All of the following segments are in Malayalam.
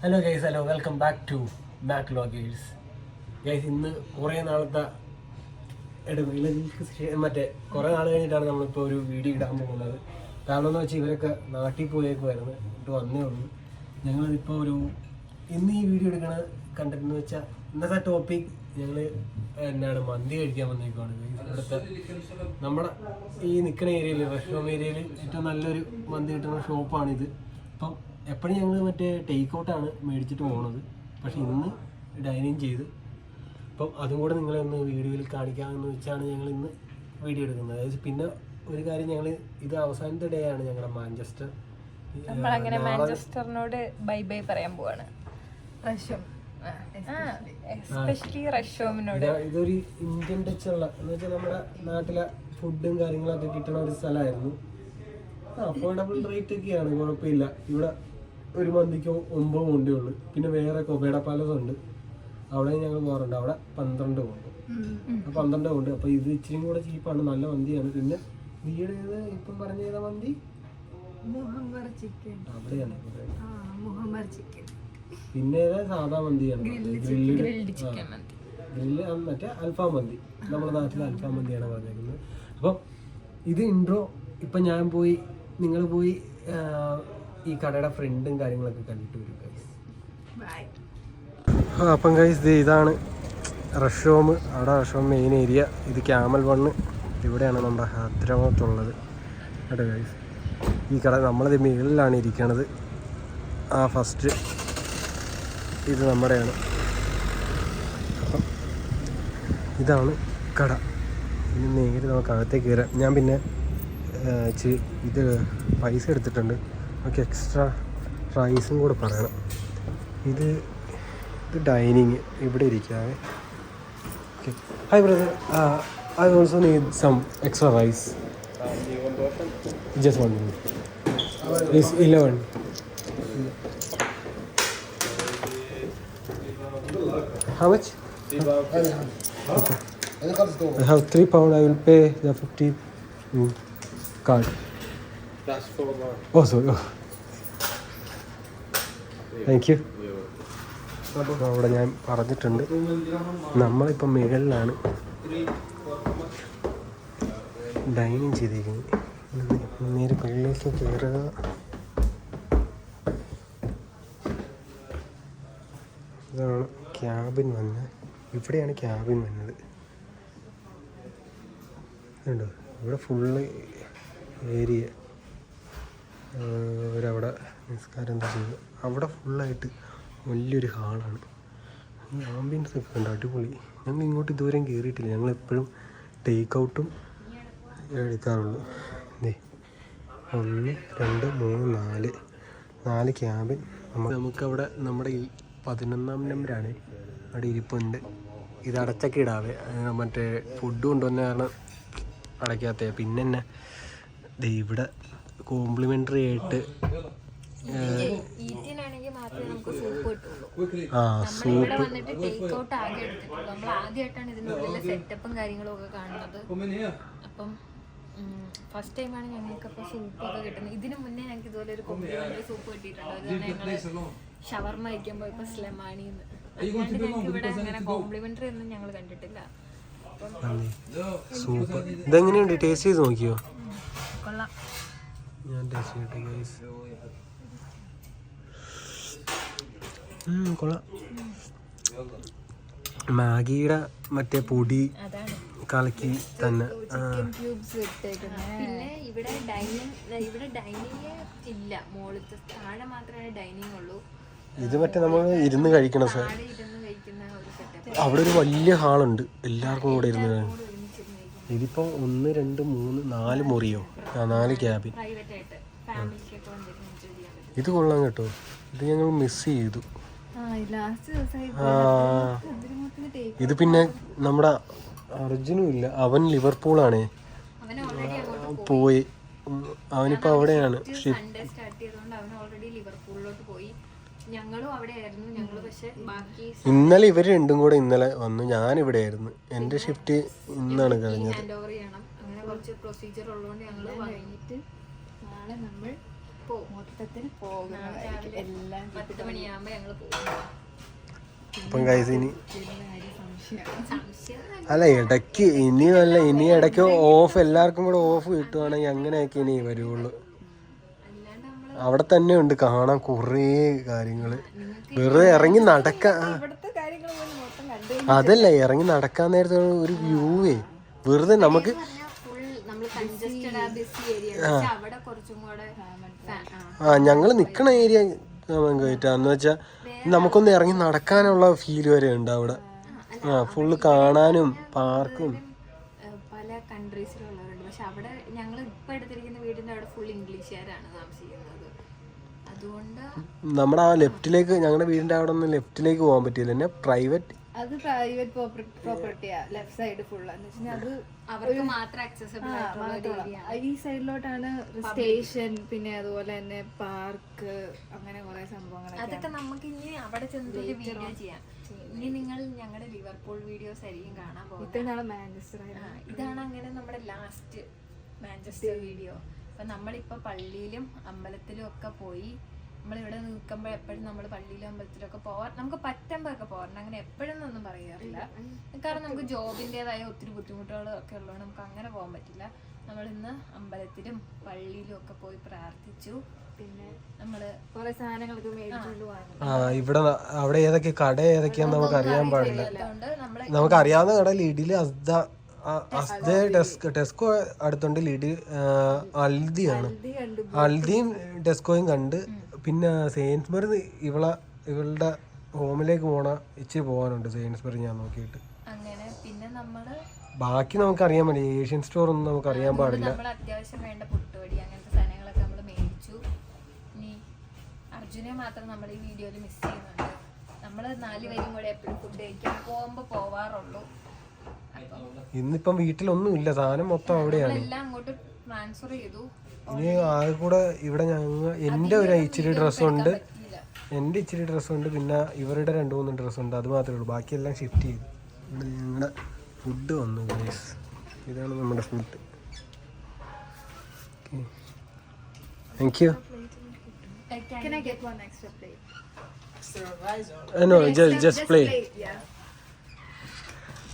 Hello guys, hello, welcome back to Backloggers. Guys, ഇന്ന് കുറേ നാളത്തെ മറ്റേ കുറേ നാൾ കഴിഞ്ഞിട്ടാണ് നമ്മളിപ്പോൾ ഒരു വീഡിയോ ഇടാൻ പോകുന്നത്. കാരണം എന്ന് വെച്ചാൽ ഇവരൊക്കെ നാട്ടിൽ പോയേക്കുമായിരുന്നു, ഇട്ട് വന്നേ ഉള്ളൂ. ഞങ്ങളിപ്പോൾ ഇന്ന് ഈ വീഡിയോ എടുക്കണ കണ്ടന്റ് എന്ന് വെച്ചാൽ ഇന്നത്തെ ടോപ്പിക് ഞങ്ങൾ എന്നാണ് മന്തി കഴിക്കാൻ വന്നേക്കുവാണ്. ഇവിടുത്തെ നമ്മുടെ ഈ നിൽക്കുന്ന ഏരിയയിൽ റെസ്റ്റോറൻറ്റ് ഏരിയയിൽ ഏറ്റവും നല്ലൊരു മന്തി കിട്ടുന്ന ഷോപ്പാണിത്. അപ്പം എപ്പോഴും ഞങ്ങൾ മറ്റേ ടേക്ക് ഔട്ടാണ് മേടിച്ചിട്ട് പോകുന്നത്, പക്ഷെ ഇന്ന് ഡൈനിങ് ചെയ്ത്. അപ്പം അതും കൂടെ നിങ്ങളെ ഒന്ന് വീഡിയോയിൽ കാണിക്കാമെന്ന് വെച്ചാണ് ഞങ്ങൾ ഇന്ന് വീഡിയോ എടുക്കുന്നത്. അതായത് പിന്നെ ഒരു കാര്യം, ഞങ്ങൾ ഇത് അവസാനത്തെ ഡേ ആണ് ഞങ്ങളുടെ മാഞ്ചസ്റ്റർ. നമ്മളങ്ങനെ മാഞ്ചസ്റ്ററിനോട് ബൈ ബൈ പറയാൻ പോവാണ്. ഇതൊരു ഇന്ത്യൻ ടച്ചുള്ള എന്ന് വെച്ചാൽ നമ്മുടെ നാട്ടിലെ ഫുഡും കാര്യങ്ങളൊക്കെ കിട്ടുന്ന ഒരു സ്ഥലമായിരുന്നു. അഫോർഡബിൾ റേറ്റ് ഒക്കെയാണ്, കുഴപ്പമില്ല. ഇവിടെ ഒരു മന്തിക്ക് 9 പൗണ്ടേ ഉള്ളൂ. പിന്നെ വേറെ കൊബേഡ പാലസ് ഉണ്ട്, അവിടെ ഞങ്ങൾ പോകാറുണ്ട്. അവിടെ 12 പൗണ്ട്, 12 പൗണ്ട്. അപ്പോൾ ഇത് ഇച്ചിരി കൂടെ ചീപ്പാണ്, നല്ല മന്തിയാണ്. പിന്നെ വീട് ഇപ്പം പറഞ്ഞ ചെയ്ത മന്തി അവിടെയാണ്. പിന്നെ സാധാ മന്തിയാണ്, ഗ്രില്ല് മറ്റേ അൽഫാം മന്തി, നമ്മുടെ നാട്ടിലെ അൽഫാം മന്തിയാണ് പറഞ്ഞേക്കുന്നത്. അപ്പം ഇത് ഇൻട്രോ. ഇപ്പം ഞാൻ പോയി, നിങ്ങൾ പോയി ഈ കടയുടെ ഫ്രണ്ടും കാര്യങ്ങളൊക്കെ കണ്ടിട്ട് വരും ഗൈസ്. അപ്പം ഗൈസ് ഇതാണ് റഷോം. അവിടെ റഷോം മെയിൻ ഏരിയ. ഇത് ക്യാമൽ വണ്ണ് ഇവിടെയാണ് നമ്മുടെ ഹദ്രാമത്തുള്ളത് കേട്ടോ ഗൈസ്. ഈ കട നമ്മളിത് മുകളിലാണ് ഇരിക്കണത്. ഫസ്റ്റ് ഇത് നമ്മുടെയാണ്. അപ്പം ഇതാണ് കട. ഇനി നേരെ നമുക്ക് അകത്തേക്ക് കയറാം. ഞാൻ പിന്നെ ഇത് പൈസ എടുത്തിട്ടുണ്ട്, നമുക്ക് എക്സ്ട്രാ റൈസും കൂടെ പറയണം. ഇത് ഡൈനിങ് ഇവിടെ ഇരിക്കാവേ. Okay, hi brother, I also need some extra rice. Just 1 minute. It's 11. How much? Okay. I have 3 pound. I will pay the 50 card. That's 4 more. Oh, sorry. Oh. Thank you. അവിടെ ഞാൻ പറഞ്ഞിട്ടുണ്ട്, നമ്മളിപ്പം മുകളിലാണ് ഡൈനിങ് ചെയ്തിരിക്കുന്നത്. നേരെ വെള്ളിലേക്ക് കയറുക. ഇതാണ് ക്യാബിൻ വന്നത്. ഇവിടെയാണ് ക്യാബിൻ വന്നത്. ഉണ്ടോ ഇവിടെ ഫുള്ള് ഏരിയ. അവരവിടെ നിസ്കാരം എന്താ ചെയ്യുന്നത്, അവിടെ ഫുള്ളായിട്ട് വലിയൊരു ഹാളാണ്. ഈ ആംബിയൻസ് ഒക്കെ ഉണ്ട്, അടിപൊളി. ഞങ്ങൾ ഇങ്ങോട്ട് ഇതുവരെയും കയറിയിട്ടില്ല, ഞങ്ങൾ എപ്പോഴും ടേക്ക് ഔട്ടും എടുക്കാറുള്ളൂ. 1 2 3 4 ക്യാബിൻ. നമുക്കവിടെ നമ്മുടെ ഈ 11ാം നമ്പറാണ് അവിടെ ഇരിപ്പുണ്ട്. ഇത് അടച്ചൊക്കെ ഇടാവേ, മറ്റേ ഫുഡ് കൊണ്ടുവന്ന കാരണം അടയ്ക്കാത്ത. പിന്നെ തന്നെ ഇവിടെ കോംപ്ലിമെൻ്ററി ആയിട്ട് സൂപ്പ്. സെറ്റപ്പും കാര്യങ്ങളും ഒക്കെ കാണുന്നത്. അപ്പം ഫസ്റ്റ് ടൈമാണ് ഞങ്ങൾക്കപ്പോൾ സൂപ്പൊക്കെ കിട്ടുന്നത്. ഇതിനു മുന്നേ ഞങ്ങൾക്ക് ഇതുപോലെ ഒരു കോംപ്ലിമെന്ററി സൂപ്പ് കിട്ടിയിട്ടുണ്ട്. ഷവർമ കഴിക്കാൻ പോയപ്പോൾ സ്ലെമാണിന്ന്. ഇവിടെ അങ്ങനെ കോംപ്ലിമെന്ററി ഒന്നും ഞങ്ങൾ കണ്ടിട്ടില്ല. സൂപ്പ് ഇതെങ്ങനെയുണ്ട്, ടേസ്റ്റ് ചെയ്ത് നോക്കിയോ? കൊള്ളാം, ഞാൻ ടേസ്റ്റ് ചെയ്യട്ടെ ഗൈസ്. കൊള്ളാം. മാഗിയുടെ മറ്റേ പൊടി കലക്കി തന്നെ. പിന്നെ ഇവിടെ ഡൈനിങ് ഇല്ല, മുകളിലത്തെ താഴെ മാത്രമേ ഡൈനിങ് ഉള്ളൂ. ഇത് മറ്റേ നമ്മൾ ഇരുന്ന് കഴിക്കണം സാർ. അവിടെ ഒരു വലിയ ഹാളുണ്ട്, എല്ലാവർക്കും കൂടെ ഇരുന്ന്. ഇതിപ്പോൾ 1 2 3 4 മുറിയോ, 4 ക്യാബിൻ. ഇത് കൊള്ളാം കേട്ടോ, ഇത് ഞങ്ങൾ മിസ് ചെയ്തു. ഇത് പിന്നെ നമ്മുടെ അർജുനും ഇല്ല, അവൻ ലിവർപൂളാണ് പോയി. അവനിപ്പോൾ അവിടെയാണ്. ഇന്നലെ ഇവർ രണ്ടും കൂടെ ഇന്നലെ വന്നു, ഞാനിവിടെ ആയിരുന്നു. എൻ്റെ ഷിഫ്റ്റ് ഇന്നാണ് കഴിഞ്ഞത്. പോവും. മൊത്തത്തിൽ പോകുന്നതായിരിക്കും എല്ലാം 10 മണിയാകുമ്പോ ഞങ്ങള് പോകും. അപ്പം ഗൈസ് ഇനി സംശയം അല്ല ഇടയ്ക്ക് ഇനിയല്ല, ഇനി ഇടയ്ക്ക് ഓഫ് എല്ലാവർക്കും കൂടെ ഓഫ് കിട്ടുവാണെങ്കിൽ അങ്ങനെയൊക്കെ ഇനി വരുള്ളൂ. അല്ലാണ്ട് നമ്മള് അവിടെ തന്നെ ഉണ്ട് കാണാൻ കുറേ കാര്യങ്ങള്. വെറുതെ ഇറങ്ങി നടക്കാൻ, ഇവിടുത്തെ കാര്യങ്ങൾ മൊത്തം കണ്ടു. അതല്ല ഇറങ്ങി നടക്കാൻ നേരത്തെ ഒരു വ്യൂവേ വെറുതെ നമുക്ക് ഫുൾ നമ്മള് കൺജസ്റ്റഡ് ആ ബിസി ഏരിയ പക്ഷെ അവിടെ കുറച്ചും കൂടെ ഞങ്ങൾ നിക്കണ ഏരിയ കയറ്റാന്ന് വെച്ചാൽ നമുക്കൊന്ന് ഇറങ്ങി നടക്കാനുള്ള ഫീൽ വരെ ഉണ്ട് അവിടെ. ഫുള്ള് കാണാനും പാർക്കും. പല കൺട്രീസിലുള്ളവരുണ്ട് പക്ഷെ അവിടെ ഞങ്ങൾ ഇപ്പൊ എടുത്തിരിക്കുന്ന വീടിന്റെ അവിടെ ഫുൾ ഇംഗ്ലീഷുകാരാണ് താമസിക്കുന്നത്. അതുകൊണ്ട് നമ്മുടെ ആ ലെഫ്റ്റിലേക്ക്, ഞങ്ങളുടെ വീടിന്റെ അവിടെ ഒന്ന് ലെഫ്റ്റിലേക്ക് പോകാൻ പറ്റിയില്ല. പിന്നെ പ്രൈവറ്റ്, അത് പ്രൈവറ്റ് പ്രോപ്പർട്ടിയാ. ലെഫ്റ്റ് സൈഡ് ഫുൾ എന്ന് വെച്ചാൽ അത് അവർക്ക് മാത്രം ആക്സസിബിൾ ആയിട്ടുള്ള ഒരു ഏരിയ. ഈ സൈഡിലോട്ടാണ് സ്റ്റേഷൻ, പിന്നെ അതുപോലെ തന്നെ പാർക്ക്, അങ്ങനെ കുറെ സംഭവങ്ങളൊക്കെ. അതൊക്കെ നമുക്ക് ഇനി അവിടെ ചെന്നിട്ട് വീഡിയോ ചെയ്യാം. ഇനി നിങ്ങൾ ഞങ്ങളുടെ ലിവർപൂൾ വീഡിയോസ് ആയിരിക്കും കാണാൻ പോകുന്നത്. ഇത്രയും നാളെ മാഞ്ചസ്റ്റർ ഇതാണ് അങ്ങനെ നമ്മുടെ ലാസ്റ്റ് മാഞ്ചസ്റ്റർ വീഡിയോ. അപ്പൊ നമ്മളിപ്പോ പള്ളിയിലും അമ്പലത്തിലും ഒക്കെ പോയി. നമ്മളിവിടെ നിൽക്കുമ്പോൾ എപ്പോഴും നമ്മൾ പള്ളിയിലും അമ്പലത്തിലൊക്കെ പോവാൻ നമുക്ക് പറ്റുമ്പോഴൊക്കെ പോകാറുണ്ട്. അങ്ങനെ എപ്പോഴും ഒന്നും പറയാറില്ല, കാരണം നമുക്ക് ജോബിൻ്റെതായ ഒത്തിരി ബുദ്ധിമുട്ടുകൾ ഒക്കെ ഉള്ളതുകൊണ്ട് നമുക്ക് അങ്ങനെ പോകാൻ പറ്റില്ല. നമ്മളിന്ന് അമ്പലത്തിലും പള്ളിയിലും ഒക്കെ പോയി പ്രാർത്ഥിച്ചു. പിന്നെ നമ്മള് കുറെ സാധനങ്ങളൊക്കെ മേടിച്ചുകൊണ്ട് പോകാൻ. ഇവിടെ അവിടെ ഏതൊക്കെ കട ഏതൊക്കെയാന്ന് നമുക്ക് അറിയാൻ പാടില്ല. അതുകൊണ്ട് നമ്മള് നമുക്ക് അറിയാവുന്ന കട ലിഡില് ടെസ്കോ അടുത്തുണ്ട്. ലിഡ് അൽദിയാണ്. അൽദിയും ടെസ്കോയും കണ്ട്. പിന്നെ സെയിൻസ്ബറി ഇവളുടെ ഹോമിലേക്ക് പോണ ഇച്ചിരി പോകാനുണ്ട്. സെയിൻസ്ബറി ഞാൻ നോക്കിയിട്ട് അങ്ങനെ പിന്നെ നമ്മള് ബാക്കി നമുക്ക് അറിയാൻ പറ്റില്ല. ഏഷ്യൻ സ്റ്റോർ ഒന്നും നമുക്ക് അറിയാൻ പാടില്ല. നമ്മൾ അത്യാവശ്യം വേണ്ട പുട്ടുപൊടി അങ്ങനത്തെ സാധനങ്ങളൊക്കെ നമ്മൾ മേടിച്ചു. ഇനി അർജുനെ മാത്രം നമ്മൾ ഈ വീഡിയോയിൽ മിസ് ചെയ്യുന്നുണ്ട്. നമ്മൾ 4 പേരും കൂടെ എപ്പോഴും ഫുഡ് കഴിക്കാൻ പോകുമ്പോൾ പോവാറുള്ളൂ. ഇന്നിപ്പം വീട്ടിലൊന്നും ഇല്ല, സാധനം മൊത്തം അവിടെയാണ്. എല്ലാം അങ്ങോട്ട് ട്രാൻസ്ഫർ ചെയ്തു. ഇനി ആകെ കൂടെ ഇവിടെ എൻ്റെ ഒരു ഇച്ചിരി ഡ്രസ്സുണ്ട്, എൻ്റെ ഇച്ചിരി ഡ്രസ്സുണ്ട്, പിന്നെ ഇവരുടെ 2-3 ഡ്രസ്സുണ്ട്. അത് മാത്രമേ ഉള്ളൂ. ബാക്കിയെല്ലാം ഷിഫ്റ്റ് ചെയ്തു. ഇവിടെ ഞങ്ങളുടെ ഫുഡ് വന്നു ഗൈസ്. ഇതാണ് നമ്മുടെ food. Thank you. Can I get one extra plate? No, just plate. Yeah.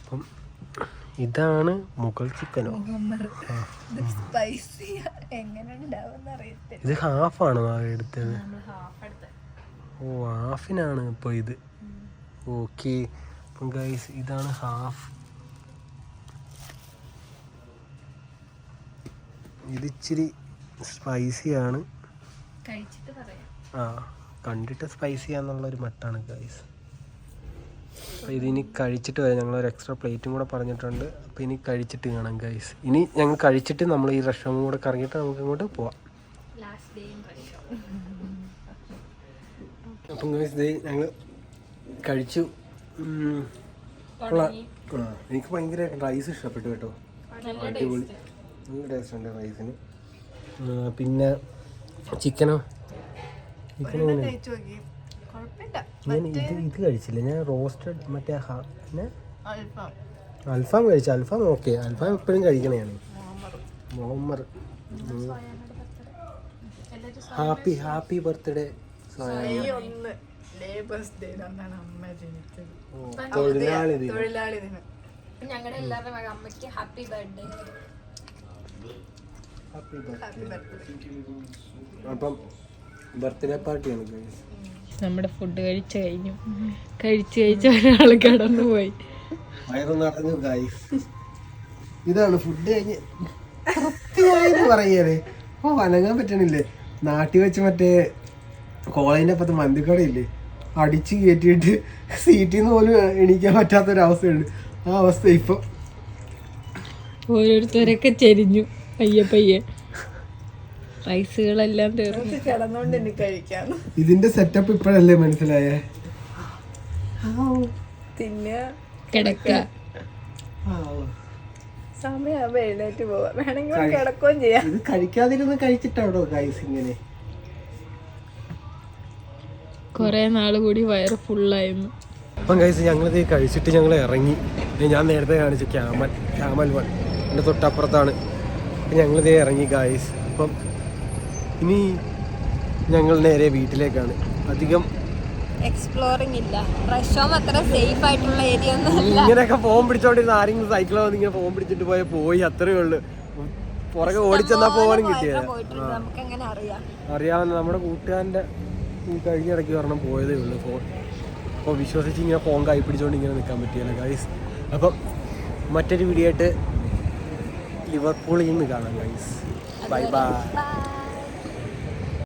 അപ്പം ഇതാണ് മുഗൾ ചിക്കനോ. സ്പൈസി എങ്ങനെ ഉണ്ടാവും അറിയത്തില്ല. ഇത് ഹാഫാണ് എടുത്തത്. ഹാഫ് എടുത്ത് ഓ ഹാഫിനാണ് ഇപ്പോൾ ഇത്. ഓക്കെ. അപ്പം ഗൈസ് ഇതാണ് ഹാഫ്. ഇതിച്ചിരി സ്പൈസിയാണ്. കഴിച്ചിട്ട് പറയാം. കണ്ടിട്ട് സ്പൈസിയാന്നുള്ളൊരു മട്ടാണ് ഗൈസ്. അപ്പോൾ ഇതിനി കഴിച്ചിട്ട് വരാം. ഞങ്ങളൊരു എക്സ്ട്രാ പ്ലേറ്റും കൂടെ പറഞ്ഞിട്ടുണ്ട്. അപ്പോൾ ഇനി കഴിച്ചിട്ട് കാണാം ഗൈസ്. ഇനി ഞങ്ങൾ കഴിച്ചിട്ട് നമ്മൾ ഈ റെസ്റ്റോറൻറ്റും കൂടെ കറങ്ങിയിട്ട് നമുക്ക് ഇങ്ങോട്ട് പോവാം. Last day in Russia. അപ്പം ഗൈസ് ഇത് ഞങ്ങൾ കഴിച്ചു. എനിക്ക് ഭയങ്കര റൈസ് ഇഷ്ടപ്പെട്ടു കേട്ടോ. അടിപൊളി, നല്ല ടേസ്റ്റ് ഉണ്ട് റൈസിന്. പിന്നെ ചിക്കനോ, ഞാൻ ഇത് കഴിച്ചില്ല. ഞാൻ റോസ്റ്റഡ് മറ്റേ അൽഫാം കഴിച്ചു. അൽഫാം ഓക്കെ, അൽഫാം എപ്പോഴും കഴിക്കണതാണ്. മുഹമ്മർ ഹാപ്പി ബർത്ത്ഡേ. തൊഴിലാളി ദിനം. ഞങ്ങളുടെ എല്ലാവരുടെ അമ്മയ്ക്ക് ഹാപ്പി ബർത്ത്ഡേ. അപ്പം ബർത്ത്ഡേ പാർട്ടിയാണ് ഗൈസ്. നമ്മുടെ ഫുഡ് കഴിച്ച് ഒരാൾ കടന്നു പോയി. വയറ് നിറഞ്ഞു ഗൈസ്. ഇതാണ് ഫുഡ് കഴിഞ്ഞ് കൃത്യമായിട്ട് പറയേ. അനങ്ങാൻ പറ്റണില്ലേ. നാട്ടിൽ വെച്ച് മറ്റേ കോളേജിൻ്റെ അപ്പുറത്ത് മന്തിക്കടയില്ലേ, അടിച്ച് കയറ്റിയിട്ട് സീറ്റിൽ നിന്ന് പോലും എണീക്കാൻ പറ്റാത്തൊരവസ്ഥയുണ്ട്. ആ അവസ്ഥ ഇപ്പം. ഓരോരുത്തരൊക്കെ ചെരിഞ്ഞു പയ്യെ. റൈസുകളെല്ലാം തീർന്നു. കിടന്നോണ്ട് എനിക്ക് കഴിക്കാം. ഇതിന്റെ സെറ്റപ്പ് ഇപ്പോഴല്ലേ മനസ്സിലായേ. പിന്നെ കിടക്ക സമയമാകുമ്പോ എഴുന്നേറ്റ് പോവാ. വേണമെങ്കിൽ കിടക്കുകയും ചെയ്യാം. ഇത് കഴിക്കാതിരുന്ന് കഴിച്ചിട്ടാണോ ഗൈസ് ഇങ്ങനെ? കൊറേ നാള് കൂടി വയറ് ഫുള്ളായിരുന്നു. അപ്പം ഗൈസ് ഞങ്ങളിത് കഴിച്ചിട്ട് ഞങ്ങൾ ഇറങ്ങി. ഞാൻ നേരത്തെ കാണിച്ചു ക്യാമൽ വൺ എൻ്റെ തൊട്ടപ്പുറത്താണ്. ഞങ്ങളിത് ഇറങ്ങി ഗൈസ്. അപ്പം ഇനി ഞങ്ങൾ നേരെ വീട്ടിലേക്കാണ്. അധികം എക്സ്പ്ലോറിംഗ് ഇല്ല. റഷോം അത്ര സേഫ് ആയിട്ടുള്ള ഏരിയ ഒന്നും അല്ല. ഇങ്ങനെയൊക്കെ ഫോൺ പിടിച്ചോണ്ടിരുന്ന ആരെങ്കിലും സൈക്കിൾ വന്ന് ഇങ്ങനെ ഫോൺ പിടിച്ചിട്ട് പോയി അത്രേ ഉള്ളു. പുറകെ ഓടിച്ചെന്നാ പോകാനും കിട്ടിയത്. നമുക്ക് എങ്ങനെ അറിയാവുന്ന നമ്മുടെ കൂട്ടുകാരൻ്റെ കഴിഞ്ഞിടയ്ക്ക് പറഞ്ഞാൽ പോയതേ ഉള്ളൂ ഫോൺ. അപ്പോൾ വിശ്വസിച്ച് ഇങ്ങനെ ഫോൺ കൈ പിടിച്ചോണ്ട് ഇങ്ങനെ നിൽക്കാൻ പറ്റിയല്ലോ ഗൈസ്. അപ്പം മറ്റൊരു വീഡിയോ ആയിട്ട് ലിവർപൂളിൽ നിന്ന് കാണാം ഗൈസ്. Bye bye.